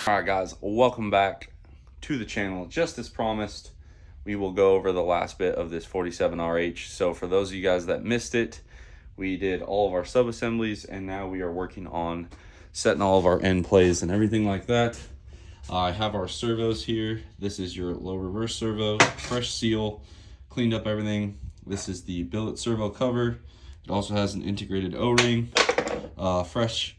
All right, guys, welcome back to the channel. Just as promised, we will go over the last bit of this 47RH. So for those of you guys that missed it, we did all of our sub-assemblies, and now we are working on setting all of our end plays and everything like that. I have our servos here. This is your low reverse servo, fresh seal, cleaned up everything. This is the billet servo cover. It also has an integrated O-ring, fresh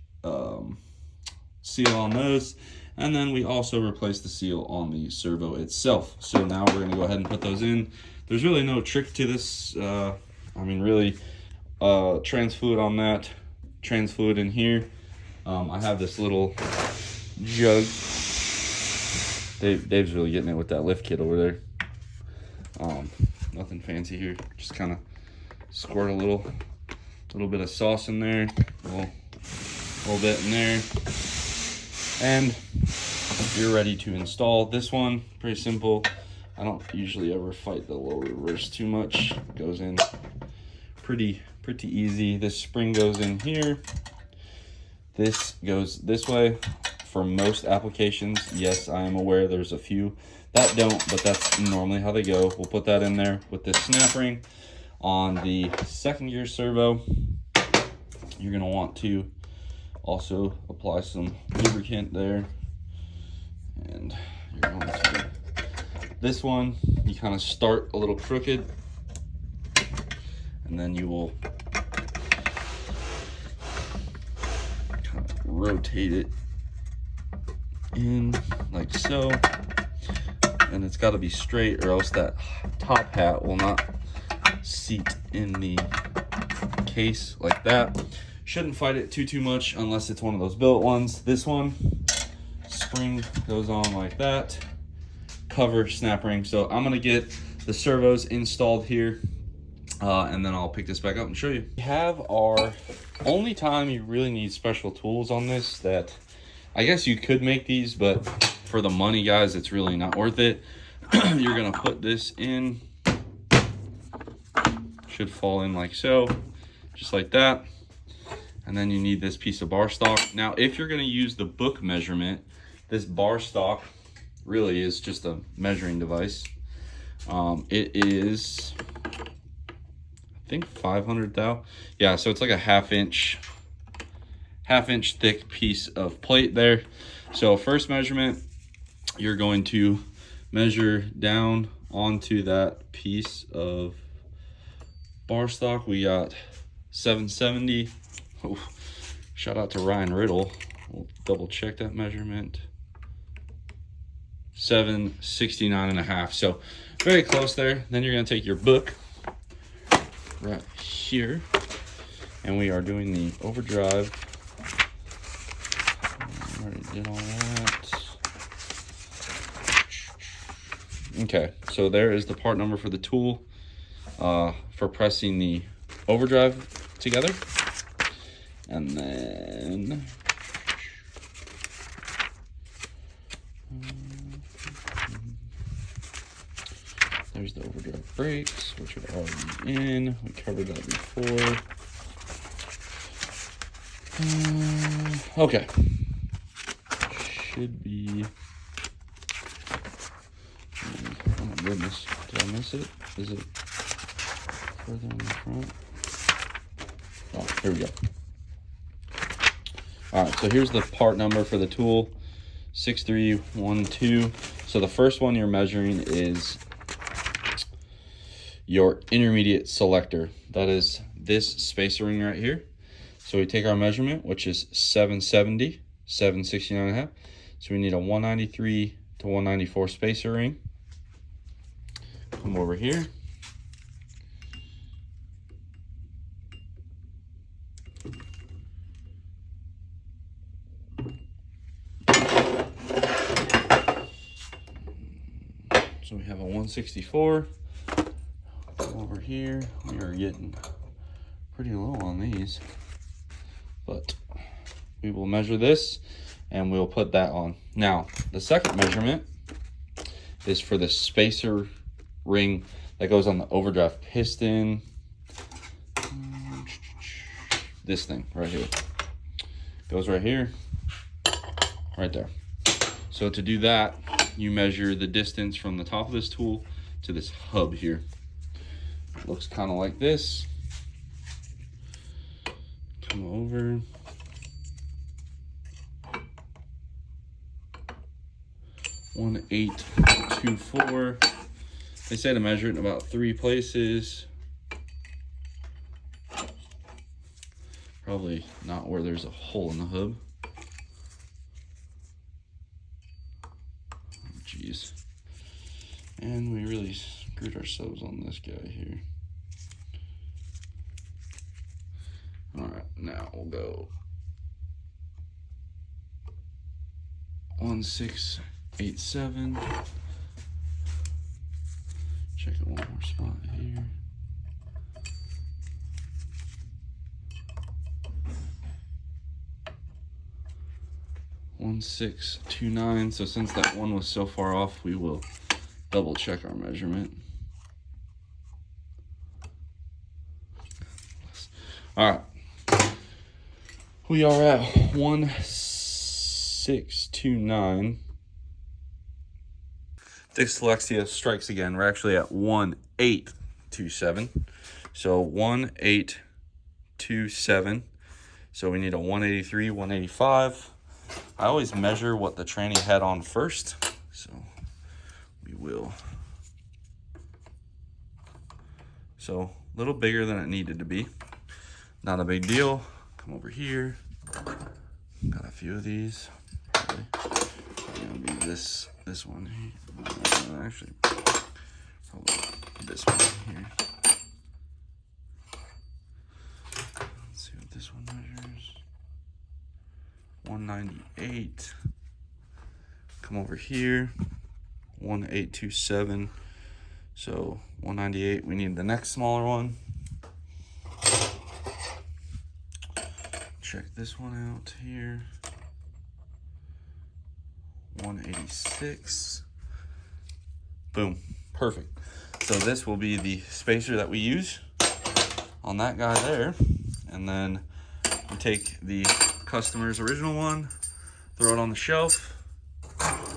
seal on those. And then we also replaced the seal on the servo itself. So now we're gonna go ahead and put those in. There's really no trick to this. Trans fluid on that, trans fluid in here. I have this little jug. Dave's really getting it with that lift kit over there. Nothing fancy here. Just kind of squirt a little bit of sauce in there, a little bit in there, and you're ready to install this one. Pretty simple. I don't usually ever fight the low reverse too much. It goes in pretty easy. This spring goes in here. This goes this way for most applications. Yes, I am aware there's a few that don't, but that's normally how they go. We'll put that in there with this snap ring. On the second gear servo, you're gonna want to also apply some lubricant there. And you're going to, this one, you kind of start a little crooked, and then you will kind of rotate it in like so. And it's got to be straight, or else that top hat will not seat in the case like that. Shouldn't fight it too much unless it's one of those billet ones. This one, spring goes on like that, cover, snap ring. So I'm gonna get the servos installed here, and then I'll pick this back up and show you. We have our only time you really need special tools on this, that I guess you could make these, but for the money, guys, it's really not worth it. You're gonna put this in, should fall in like so, just like that. And then you need this piece of bar stock. Now, if you're gonna use the book measurement, this bar stock really is just a measuring device. It is, I think 500 thou. Yeah, so it's like a half inch thick piece of plate there. So first measurement, you're going to measure down onto that piece of bar stock. We got 770. Oh, shout out to Ryan Riddle. We'll double check that measurement. 769.5. So very close there. Then you're going to take your book right here, and we are doing the Overdrive. I already did all that. Okay, so there is the part number for the tool for pressing the Overdrive together. And then there's the Overdrive brakes, which are already in. We covered that before. Okay. Should be. Oh my goodness. Did I miss it? Is it further in the front? Oh, here we go. All right, so here's the part number for the tool, 6312. So the first one you're measuring is your intermediate selector. That is this spacer ring right here. So we take our measurement, which is 770, 769.5. So we need a 193 to 194 spacer ring. Come over here. So we have a 164. Over here, we are getting pretty low on these, but we will measure this and we'll put that on. Now, the second measurement is for the spacer ring that goes on the overdrive piston. This thing right here goes right here, right there. So to do that, you measure the distance from the top of this tool to this hub here. It looks kind of like this. Come over. .1824. They say to measure it in about 3 places. Probably not where there's a hole in the hub. Oh, geez. And we really screwed ourselves on this guy here. All right, now we'll go 1687. Check it one more spot here. .1629. So since that one was so far off, we will double check our measurement. All right. We are at 1629. Dyslexia strikes again. We're actually at 1827. So 1827. So we need a 183, 185. I always measure what the tranny had on first. So we will. So a little bigger than it needed to be. Not a big deal. Come over here. Got a few of these. Probably gonna be this one here. Actually, probably this one here. Let's see what this one measures. 198. Come over here. 1827. So 198. We need the next smaller one. Check this one out here. 186. Boom. Perfect. So this will be the spacer that we use on that guy there. And then we take the customer's original one, throw it on the shelf,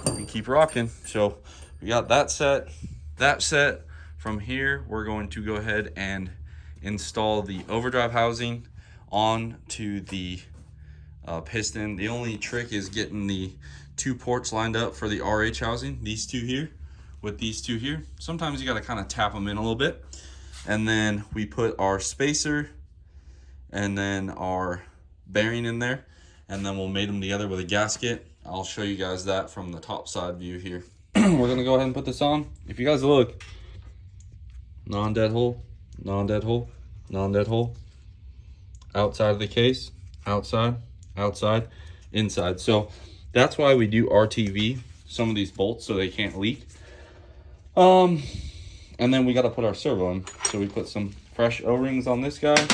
and keep rocking. So we got that set. That set. From here, we're going to go ahead and install the overdrive housing onto the piston. The only trick is getting the 2 ports lined up for the RH housing, these 2 here with these 2 here. Sometimes you got to kind of tap them in a little bit. And then we put our spacer and then our bearing in there, and then we'll mate them together with a gasket. I'll show you guys that from the top side view here. We're gonna go ahead and put this on. If you guys look, non-dead hole, non-dead hole, non-dead hole, outside of the case, outside, outside, inside. So that's why we do RTV some of these bolts so they can't leak. And then we got to put our servo in. So we put some fresh O-rings on this guy,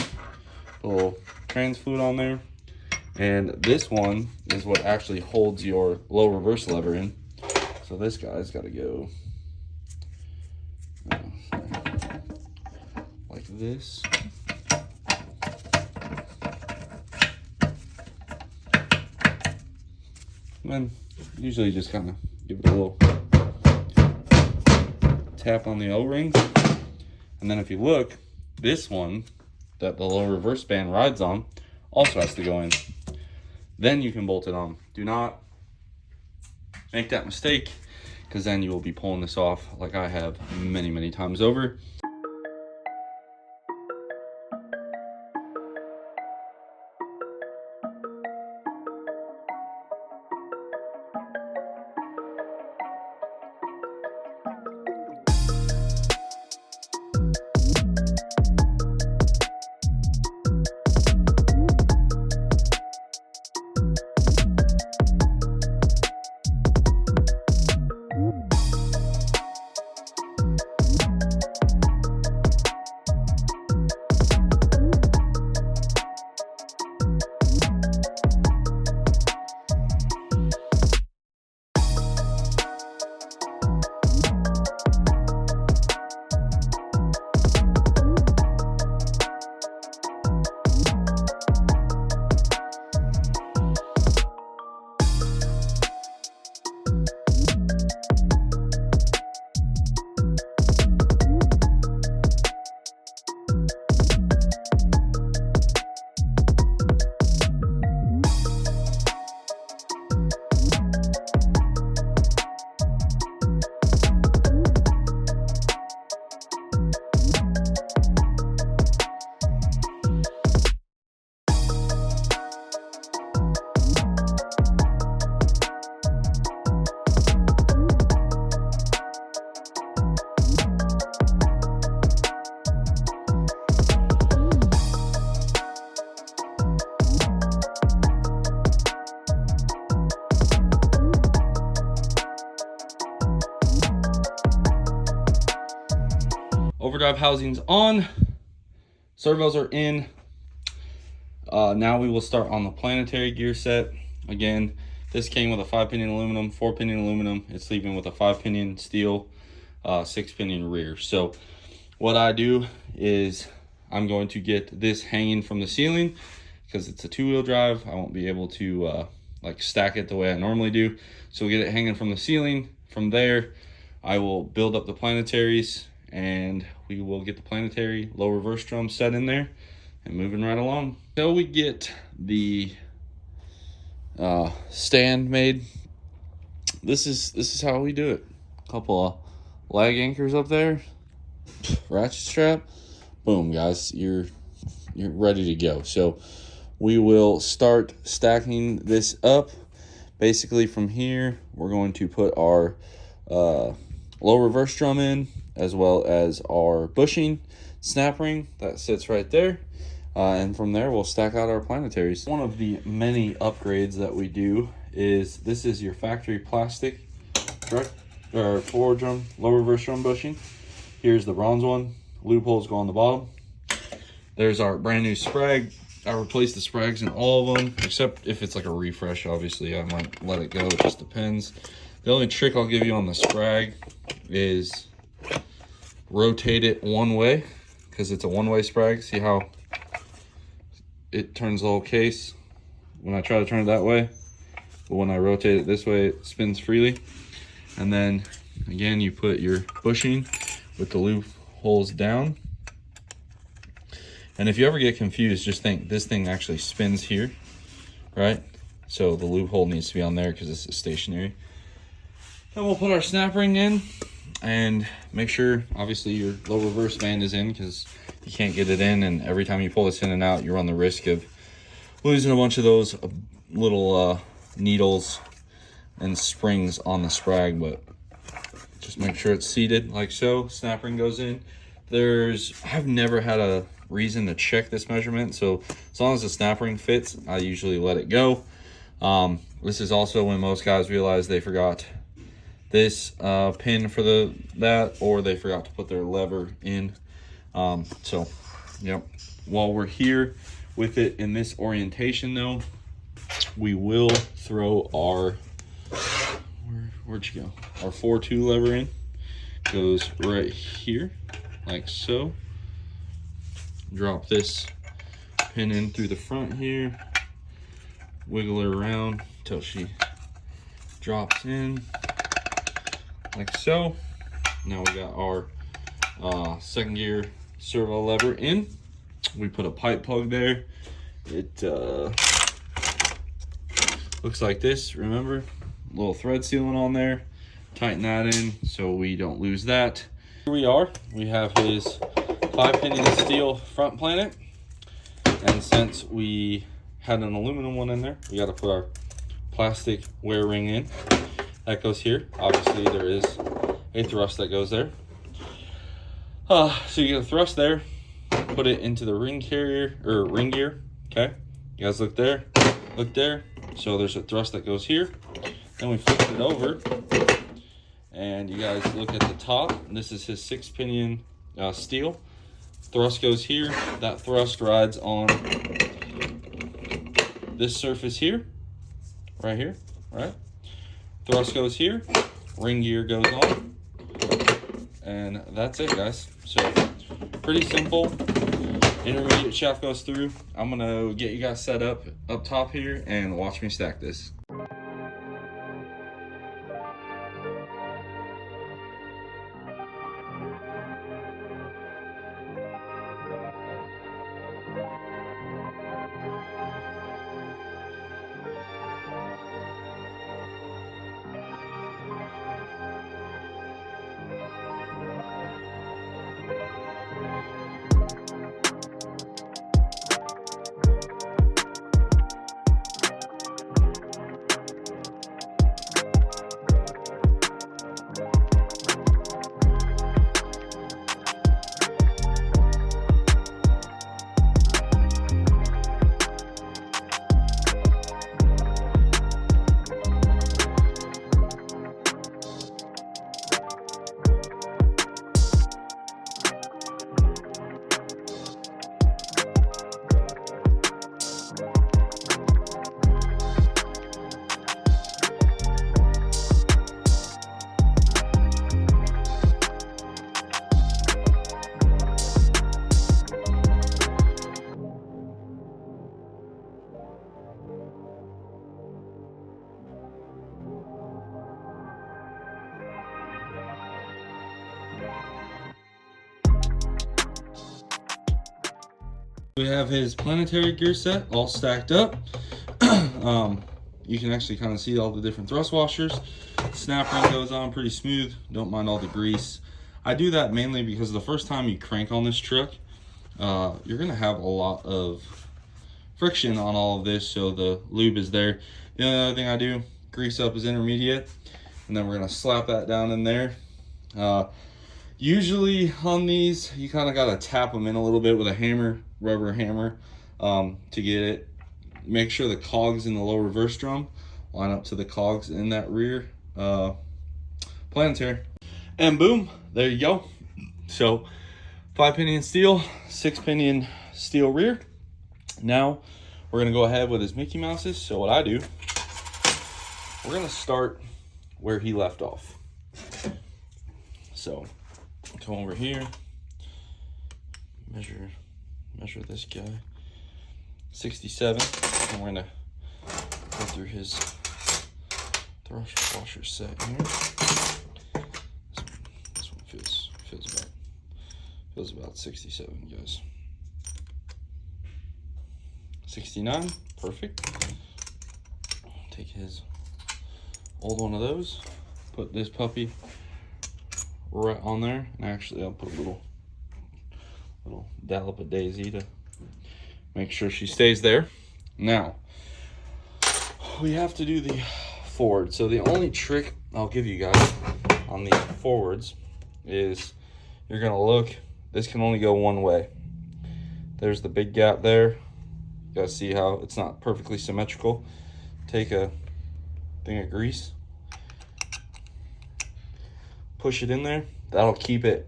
a little trans fluid on there, and this one is what actually holds your low reverse lever in. So this guy's got to go like this. And then usually just kind of give it a little tap on the O-rings. And then if you look, this one that the low reverse band rides on also has to go in. Then you can bolt it on. Do not make that mistake, because then you will be pulling this off like I have many, many times over. overdrive housings on, servos are in. Now we will start on the Planetary gear set. Again, this came with a 5-pinion aluminum, 4-pinion aluminum. It's leaving with a 5-pinion steel, 6-pinion rear. So what I do is I'm going to get this hanging from the ceiling because it's a 2-wheel drive. I won't be able to like stack it the way I normally do. So we'll get it hanging from the ceiling. From there, I will build up the Planetaries and we will get the Planetary low reverse drum set in there and moving right along. So we get the stand made. This is how we do it. Couple of lag anchors up there, ratchet strap, boom, guys, you're ready to go. So we will start stacking this up. Basically from here, we're going to put our low reverse drum in, as well as our bushing snap ring that sits right there. And from there, we'll stack out our Planetaries. One of the many upgrades that we do is this is your factory plastic forward drum, low reverse drum bushing. Here's the bronze one. Loopholes go on the bottom. There's our brand new sprag. I replaced the sprags in all of them, except if it's like a refresh, obviously I might let it go. It just depends. The only trick I'll give you on the sprag is rotate it one way, because it's a one-way sprag. See how it turns the whole case when I try to turn it that way, but when I rotate it this way, it spins freely. And then again, you put your bushing with the loop holes down. And if you ever get confused, just think this thing actually spins here, right? So the loop hole needs to be on there because this is stationary. Then we'll put our snap ring in and make sure, obviously, your low reverse band is in, because you can't get it in, and every time you pull this in and out, you run the risk of losing a bunch of those little needles and springs on the sprag. But just make sure it's seated like so. Snap ring goes in. I've never had a reason to check this measurement, so as long as the snap ring fits, I usually let it go. This is also when most guys realize they forgot this pin for that, or they forgot to put their lever in. So yep, while we're here with it in this orientation though, we will throw our where'd you go, our 4-2 lever in. Goes right here like so. Drop this pin in through the front here, wiggle her around until she drops in like so. Now we got our second gear servo lever in. We put a pipe plug there. It looks like this, remember? A little thread sealant on there. Tighten that in so we don't lose that. Here we are. We have his 5-pinion steel front planet. And since we had an aluminum one in there, we got to put our plastic wear ring in. That goes here. Obviously, there is a thrust that goes there. So you get a thrust there, put it into the ring carrier, or ring gear, okay? You guys look there, look there. So there's a thrust that goes here. Then we flip it over, and you guys look at the top. This is his 6-pinion steel. Thrust goes here. That thrust rides on this surface here, right here, right? Thrust goes here, ring gear goes on, and that's it, guys. So pretty simple. Intermediate shaft goes through. I'm gonna get you guys set up top here and watch me stack this. we have his Planetary gear set all stacked up. You can actually kind of see all the different thrust washers. Snap ring goes on pretty smooth. Don't mind all the grease. I do that mainly because the first time you crank on this truck, you're gonna have a lot of friction on all of this, so the lube is there. The only other thing I do, grease up his intermediate, and then we're gonna slap that down in there. Usually on these, you kind of gotta tap them in a little bit with a hammer, rubber hammer, to get it. Make sure the cogs in the low reverse drum line up to the cogs in that rear Planetary. And boom, there you go. So 5-pinion steel, 6-pinion steel rear. Now we're gonna go ahead with his Mickey Mouses. So what I do, we're gonna start where he left off. So come over here, measure this guy, 67. And we're gonna go through his thrust washer set here. This one feels about 67, guys. 69, perfect. Take his old one of those, put this puppy right on there, and actually I'll put a little dollop of Daisy to make sure she stays there. Now we have to do the forward. So the only trick I'll give you guys on the forwards is you're gonna look, this can only go one way. There's the big gap there. You guys see how it's not perfectly symmetrical. Take a thing of grease, push it in there. That'll keep it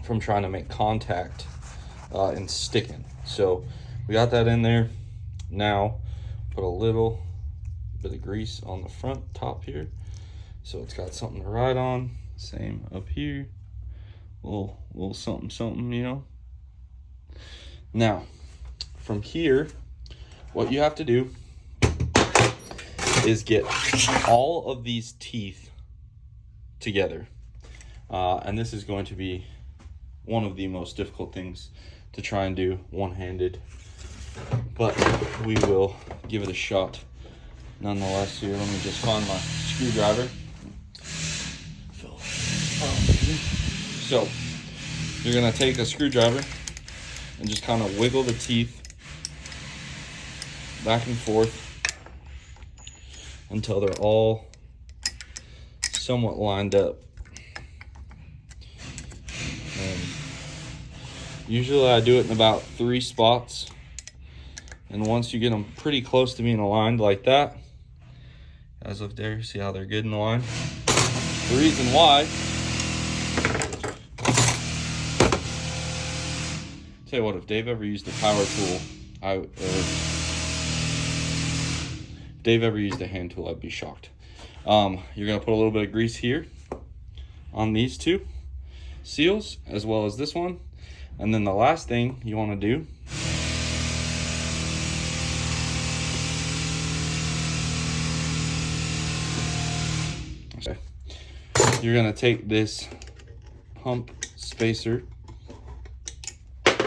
from trying to make contact and sticking. So we got that in there. Now put a little bit of grease on the front top here, so it's got something to ride on. Same up here, little something, you know. Now from here, what you have to do is get all of these teeth together, and this is going to be one of the most difficult things to try and do one-handed, but we will give it a shot nonetheless. Here, let me just find my screwdriver. So you're gonna take a screwdriver and just kind of wiggle the teeth back and forth until they're all somewhat lined up. And usually I do it in about 3 spots. And once you get them pretty close to being aligned like that, guys, look there, see how they're good in the line? The reason why, tell you what, if Dave ever used a power tool, if Dave ever used a hand tool, I'd be shocked. You're gonna put a little bit of grease here on these 2 seals, as well as this one. And then the last thing you wanna do you're gonna take this pump spacer,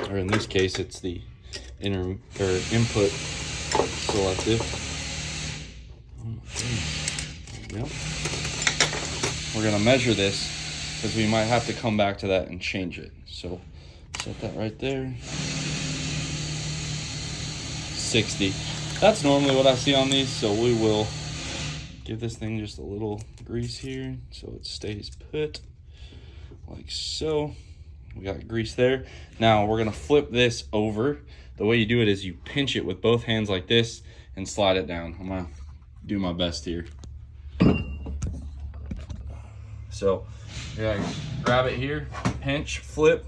or in this case, it's the input selective. Oh my goodness. There we go. We're gonna measure this because we might have to come back to that and change it. So set that right there. 60. That's normally what I see on these, so we will give this thing just a little grease here so it stays put, like so. We got grease there. Now we're gonna flip this over. The way you do it is you pinch it with both hands like this and slide it down. I'm gonna do my best here. So you're gonna grab it here, pinch, flip.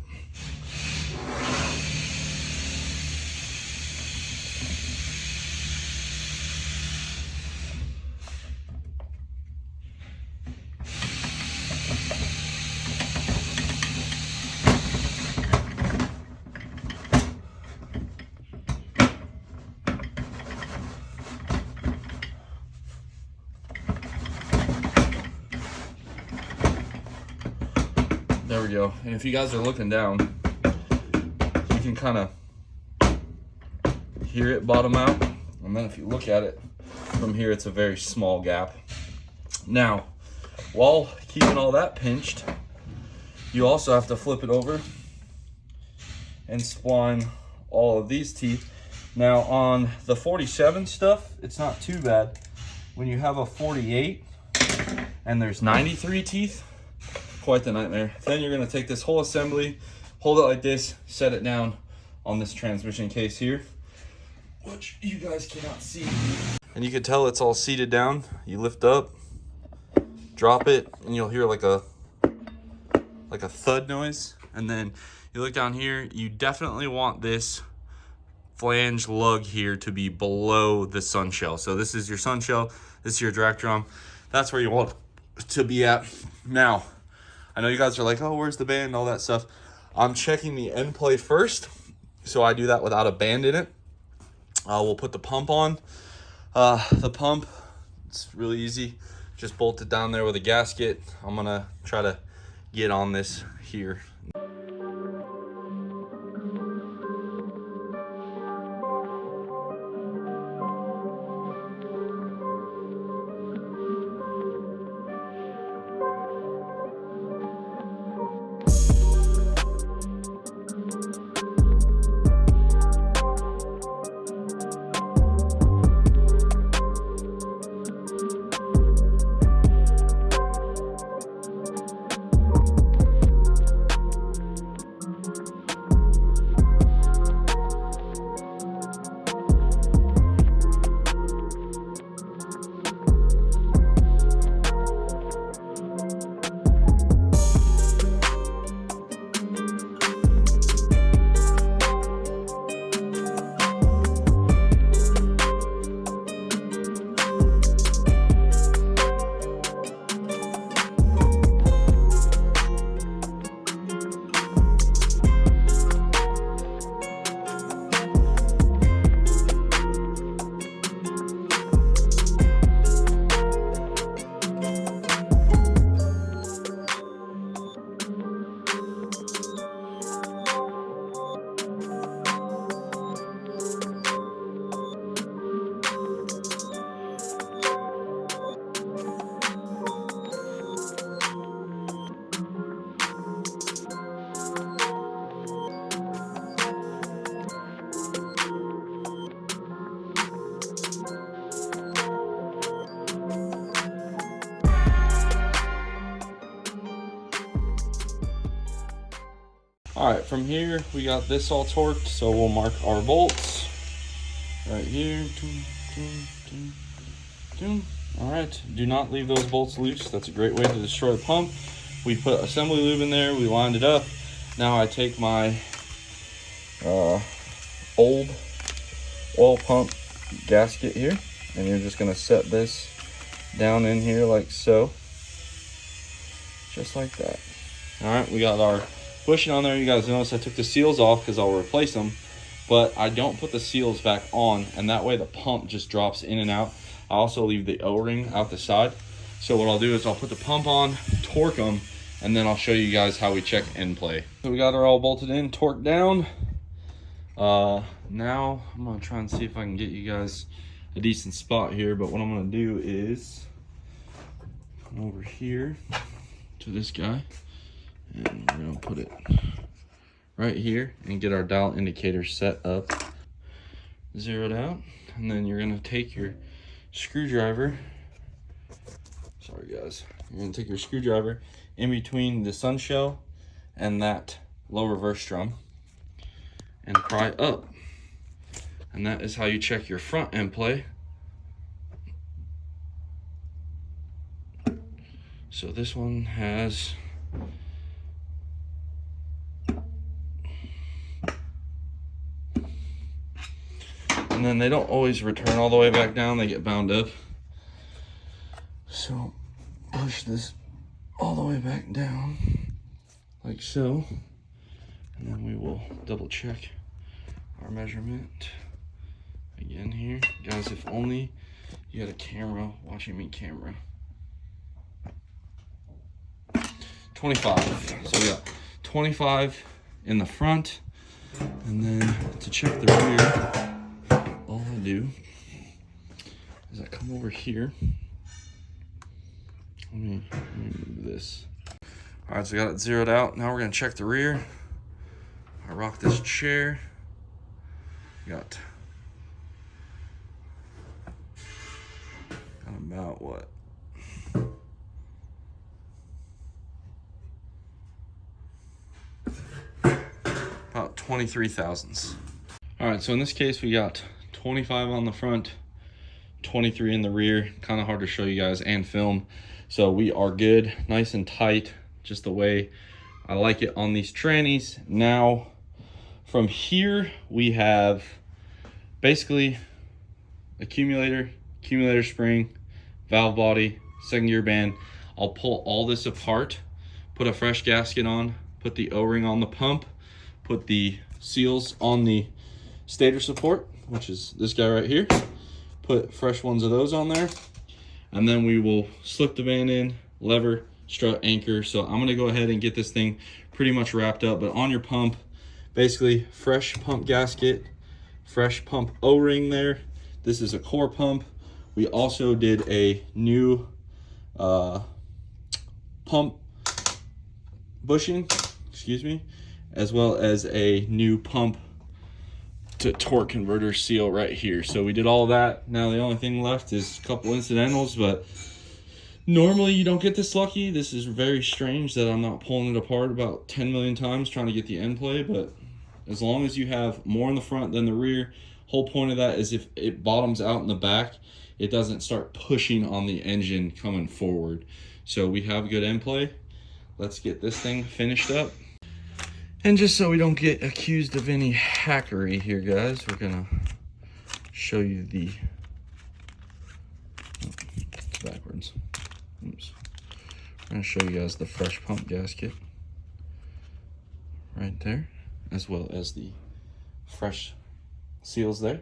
There we go. And if you guys are looking down, you can kind of hear it bottom out. And then if you look at it from here, it's a very small gap. Now, while keeping all that pinched, you also have to flip it over and spline all of these teeth. Now on the 47 stuff, it's not too bad. When you have a 48 and there's 93 teeth, quite the nightmare. Then you're gonna take this whole assembly, hold it like this, set it down on this transmission case here, which you guys cannot see. And you can tell it's all seated down. You lift up, drop it, and you'll hear like a thud noise. And then you look down here, you definitely want this flange lug here to be below the sun shell. So this is your sun shell, this is your drag drum. That's where you want to be at. Now, I know you guys are like, oh, where's the band, all that stuff. I'm checking the end plate first. So I do that without a band in it. We'll put the pump on. The pump, it's really easy. Just bolt it down there with a gasket. I'm gonna try to get on this here. All right, from here, we got this all torqued, so we'll mark our bolts right here. All right, do not leave those bolts loose. That's a great way to destroy the pump. We put assembly lube in there, we lined it up. Now I take my old oil pump gasket here, and you're just gonna set this down in here like so. Just like that. All right, we got our bushing on there. You guys notice I took the seals off because I'll replace them, but I don't put the seals back on, and that way the pump just drops in and out. I also leave the O-ring out the side. So what I'll do is I'll put the pump on, torque them, and then I'll show you guys how we check end play. So we got her all bolted in, torqued down. Now I'm gonna try and see if I can get you guys a decent spot here, but what I'm gonna do is come over here to this guy, and we're gonna put it right here and get our dial indicator set up, zeroed out. And then you're gonna take your screwdriver, sorry guys, you're gonna take your screwdriver in between the sun shell and that low reverse drum and pry up. And that is how you check your front end play. So this one has and then they don't always return all the way back down, they get bound up. So push this all the way back down like so, and then we will double check our measurement again here. Guys, if only you had a camera watching me camera. 25. So we got 25 in the front, and then to check the rear, do is I come over here. Let me move this. All right, so I got it zeroed out. Now we're gonna check the rear. I rock this chair. Got about what? About 23 thousandths. All right, so in this case, we got 25 on the front, 23 in the rear. Kind of hard to show you guys and film. So we are good, nice and tight, just the way I like it on these trannies. Now, from here, we have basically accumulator spring, valve body, second gear band. I'll pull all this apart, put a fresh gasket on, put the O-ring on the pump, put the seals on the stator support, which is this guy right here. Put fresh ones of those on there. And then we will slip the band in, lever, strut, anchor. So I'm gonna go ahead and get this thing pretty much wrapped up. But on your pump, basically fresh pump gasket, fresh pump O-ring there. This is a core pump. We also did a new pump bushing, excuse me, as well as a new pump to torque converter seal right here. So we did all that. Now the only thing left is a couple incidentals, but normally you don't get this lucky. This is very strange that I'm not pulling it apart about 10 million times trying to get the end play, but as long as you have more in the front than the rear, whole point of that is if it bottoms out in the back, it doesn't start pushing on the engine coming forward. So we have good end play. Let's get this thing finished up. And just so we don't get accused of any hackery here, guys, we're gonna show you the, it's backwards. Oops. I'm gonna show you guys the fresh pump gasket right there, as well as the fresh seals there.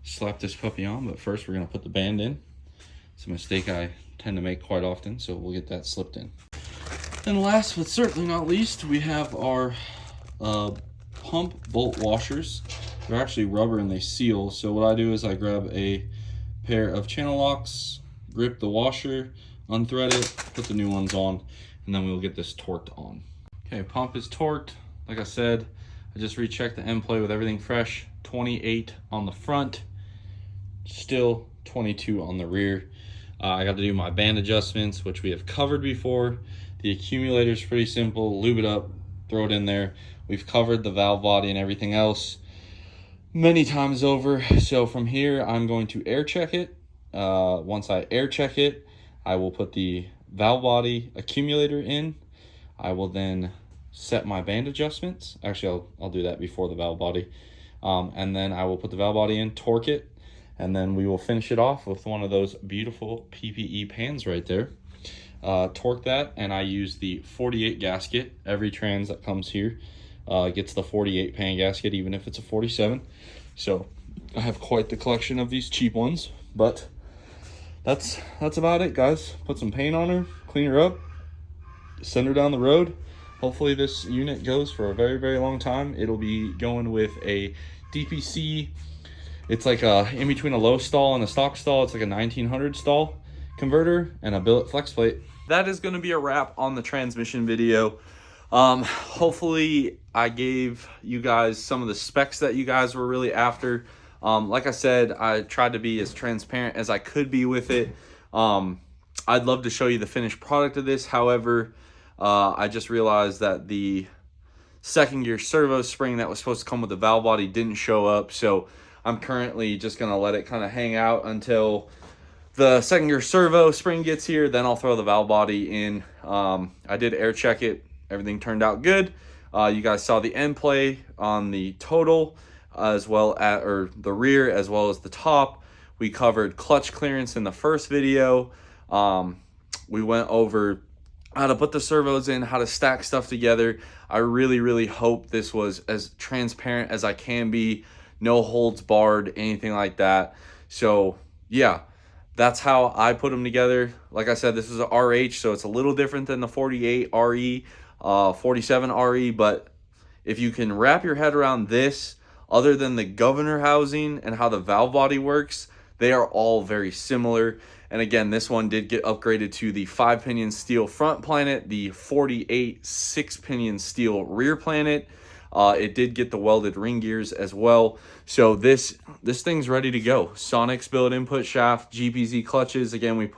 Slap this puppy on, but first we're gonna put the band in. It's a mistake I tend to make quite often, so we'll get that slipped in. And last but certainly not least, we have our pump bolt washers. They're actually rubber and they seal. So what I do is I grab a pair of channel locks, grip the washer, unthread it, put the new ones on, and then we'll get this torqued on. Okay, pump is torqued. Like I said, I just rechecked the end play with everything fresh. 28 on the front, still 22 on the rear. I got to do my band adjustments, which we have covered before. The accumulator is pretty simple. Lube it up, throw it in there. We've covered the valve body and everything else many times over. So from here, I'm going to air check it. Once I air check it, I will put the valve body accumulator in. I will then set my band adjustments. Actually, I'll do that before the valve body. And then I will put the valve body in, torque it, and then we will finish it off with one of those beautiful PPE pans right there. Torque that, and I use the 48 gasket. Every trans that comes here gets the 48 pan gasket, even if it's a 47. So I have quite the collection of these cheap ones, but that's about it, guys. Put some paint on her, clean her up, send her down the road. Hopefully this unit goes for a very, very long time. It'll be going with a DPC. It's like in between a low stall and a stock stall. It's like a 1900 stall converter and a billet flex plate. That is going to be a wrap on the transmission video. Hopefully I gave you guys some of the specs that you guys were really after. Like I said, I tried to be as transparent as I could be with it. I'd love to show you the finished product of this. However, I just realized that the second gear servo spring that was supposed to come with the valve body didn't show up. So I'm currently just going to let it kind of hang out until the second gear servo spring gets here. Then I'll throw the valve body in. I did air check it. Everything turned out good. You guys saw the end play on the total as well as, or the rear as well as the top. We covered clutch clearance in the first video. We went over how to put the servos in, how to stack stuff together. I really, really hope this was as transparent as I can be. No holds barred, anything like that. So yeah, that's how I put them together. Like I said, this is a RH, so it's a little different than the 48 RE, 47 RE, but if you can wrap your head around this, other than the governor housing and how the valve body works, they are all very similar. And again, this one did get upgraded to the 5-pinion steel front planet, the 48 6-pinion steel rear planet. It did get the welded ring gears as well. So this thing's ready to go. Sonic's billet input shaft, GPZ clutches. Again, we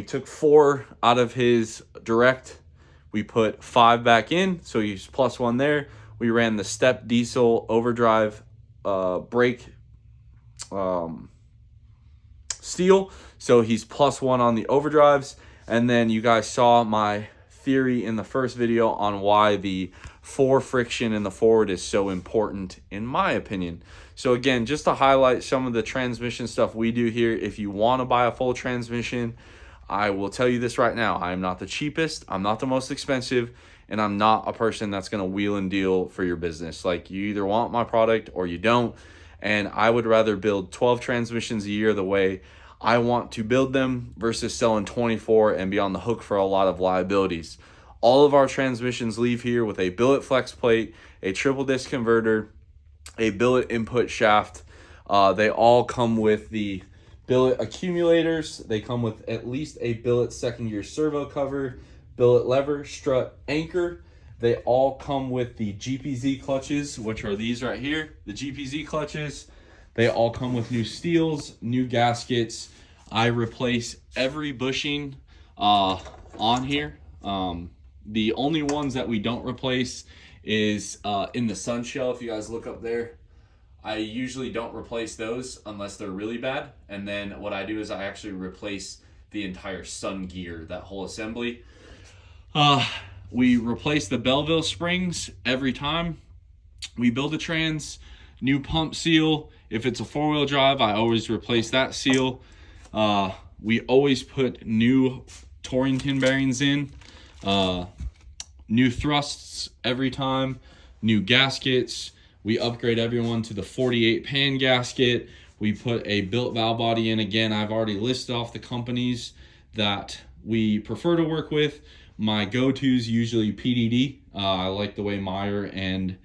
took 4 out of his direct. We put 5 back in, so he's +1 there. We ran the step diesel overdrive brake steel, so he's +1 on the overdrives. And then you guys saw my theory in the first video on why the 4 friction in the forward is so important in my opinion. So again, just to highlight some of the transmission stuff we do here, if you want to buy a full transmission, I will tell you this right now, I am not the cheapest, I'm not the most expensive, and I'm not a person that's going to wheel and deal for your business. Like, you either want my product or you don't, and I would rather build 12 transmissions a year the way I want to build them versus selling 24 and be on the hook for a lot of liabilities. All of our transmissions leave here with a billet flex plate, a triple disc converter, a billet input shaft. They all come with the billet accumulators. They come with at least a billet second gear servo cover, billet lever, strut, anchor. They all come with the GPZ clutches, which are these right here, the GPZ clutches. They all come with new steels, new gaskets. I replace every bushing on here. The only ones that we don't replace is in the sun shell. If you guys look up there, I usually don't replace those unless they're really bad. And then what I do is I actually replace the entire sun gear, that whole assembly. We replace the Belleville springs every time we build a trans. New pump seal. If it's a 4-wheel drive, I always replace that seal. We always put new Torrington bearings in. New thrusts every time. New gaskets. We upgrade everyone to the 48 pan gasket. We put a built valve body in. Again, I've already listed off the companies that we prefer to work with. My go-to is usually PDD. I like the way Meyer and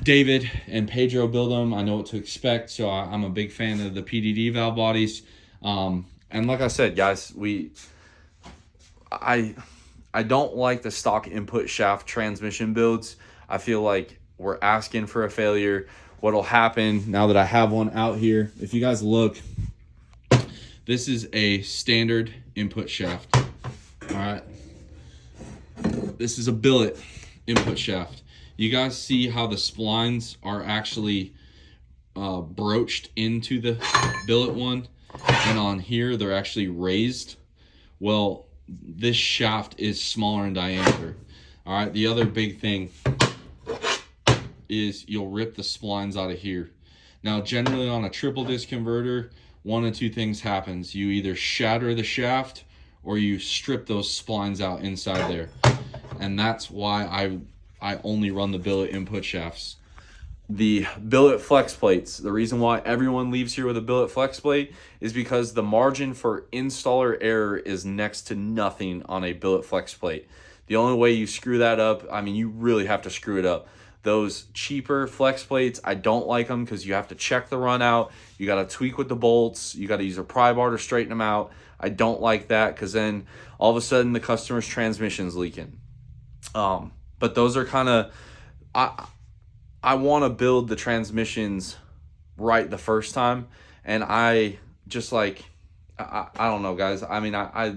David and Pedro build them. I know what to expect, so I'm a big fan of the PDD valve bodies. And like I said, guys, I don't like the stock input shaft transmission builds. I feel like we're asking for a failure. What'll happen now that I have one out here, if you guys look, this is a standard input shaft. All right. This is a billet input shaft. You guys see how the splines are actually broached into the billet one, and on here they're actually raised. Well, this shaft is smaller in diameter. All right, the other big thing is you'll rip the splines out of here. Now, generally on a triple disc converter, one of two things happens. You either shatter the shaft or you strip those splines out inside there. And that's why I only run the billet input shafts. The billet flex plates, the reason why everyone leaves here with a billet flex plate is because the margin for installer error is next to nothing on a billet flex plate. The only way you screw that up, I mean, you really have to screw it up. Those cheaper flex plates, I don't like them because you have to check the run out. You got to tweak with the bolts. You got to use a pry bar to straighten them out. I don't like that because then all of a sudden the customer's transmission's leaking. But those are kind of, I want to build the transmissions right the first time. And I just like, I don't know, guys. I mean, I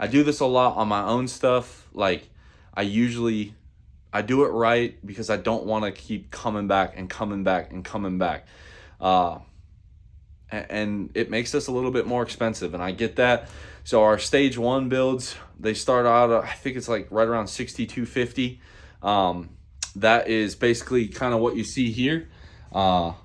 do this a lot on my own stuff. Like, I do it right because I don't want to keep coming back and coming back and coming back. And it makes us a little bit more expensive, and I get that. So our stage 1 builds, they start out, I think it's like right around $6,250. That is basically kind of what you see here. And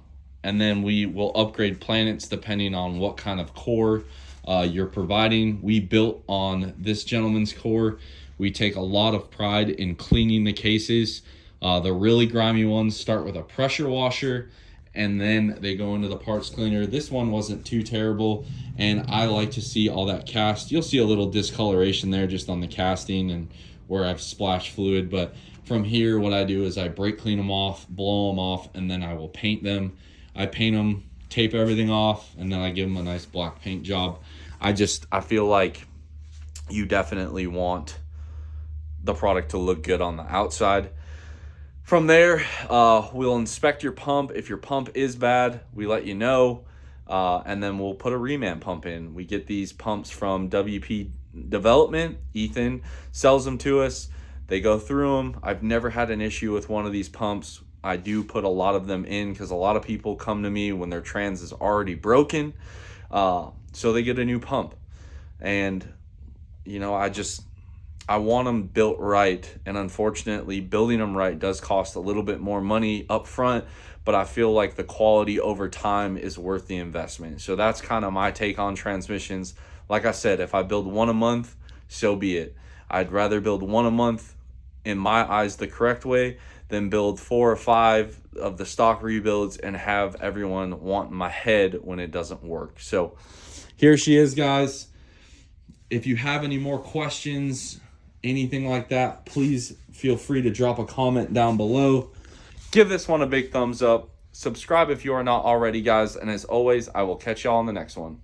then we will upgrade planets depending on what kind of core you're providing. We built on this gentleman's core. We take a lot of pride in cleaning the cases. The really grimy ones start with a pressure washer, and then they go into the parts cleaner. This one wasn't too terrible, and I like to see all that cast. You'll see a little discoloration there just on the casting and where I've splashed fluid, but From here, what I do is I brake clean them off, blow them off, and then I will paint them. I paint them, tape everything off, and then I give them a nice black paint job. I feel like you definitely want the product to look good on the outside. From there, we'll inspect your pump. If your pump is bad, we let you know, and then we'll put a reman pump in. We get these pumps from WP Development. Ethan sells them to us. They go through them. I've never had an issue with one of these pumps. I do put a lot of them in because a lot of people come to me when their trans is already broken, so they get a new pump. And you know, I want them built right, and unfortunately building them right does cost a little bit more money up front, but I feel like the quality over time is worth the investment. So that's kind of my take on transmissions. Like I said, if I build one a month, so be it. I'd rather build one a month, in my eyes, the correct way, than build 4 or 5 of the stock rebuilds and have everyone want my head when it doesn't work. So here she is, guys. If you have any more questions, anything like that, please feel free to drop a comment down below. Give this one a big thumbs up. Subscribe if you are not already, guys. And as always, I will catch y'all on the next one.